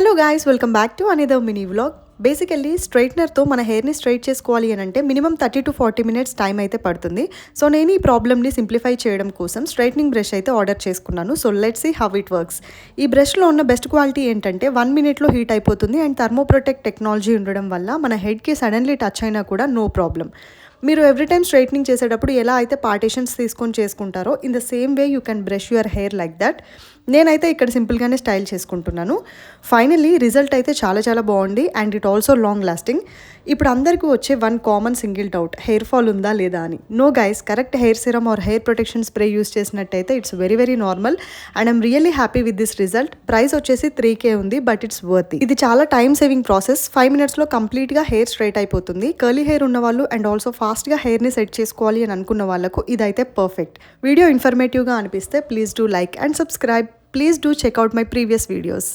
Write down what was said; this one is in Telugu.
Hello guys, welcome back to another mini vlog. Basically స్ట్రైట్నర్తో మన హెయిర్ని స్ట్రైట్ చేసుకోవాలి అని అంటే మినిమం 30 to 40 minutes టైం అయితే పడుతుంది. సో నేను ఈ ప్రాబ్లమ్ని సింప్లిఫై చేయడం కోసం స్ట్రైట్నింగ్ బ్రష్ అయితే ఆర్డర్ చేసుకున్నాను. So let's see how it works. ఈ బ్రష్లో ఉన్న బెస్ట్ క్వాలిటీ ఏంటంటే 1 minute హీట్ అయిపోతుంది అండ్ థర్మోప్రొటెక్ట్ టెక్నాలజీ ఉండడం వల్ల మన హెడ్కి సడన్లీ టచ్ అయినా కూడా నో ప్రాబ్లం. మీరు ఎవ్రీ టైమ్ స్ట్రైట్నింగ్ చేసేటప్పుడు ఎలా అయితే పార్టీషన్స్ తీసుకొని చేసుకుంటారో in the same way you can brush your hair like that. నేనైతే ఇక్కడ సింపుల్గానే స్టైల్ చేసుకుంటున్నాను. ఫైనల్లీ రిజల్ట్ అయితే చాలా బాగుంది and it also long lasting. ఇప్పుడు అందరికీ వచ్చే one common single doubt, hair fall ఉందా లేదా అని. No guys, correct hair serum or hair protection spray use చేసినట్టయితే it's very normal and I'm really happy with this result. Price వచ్చేసి 3K ఉంది, బట్ ఇట్స్ వర్త్. ఇది చాలా టైం సేవింగ్ ప్రాసెస్. 5 minutesలో కంప్లీట్గా హెయిర్ స్ట్రైట్ అయిపోతుంది. కర్లీ హెయిర్ ఉన్న వాళ్ళు అండ్ ఆల్సో ఫాస్ట్గా హెయిర్ని సెట్ చేసుకోవాలి అని అనుకున్న వాళ్ళకు ఇదైతే పర్ఫెక్ట్. వీడియో ఇన్ఫర్మేటివ్గా అనిపిస్తే please do like and subscribe. Please do check out my previous videos.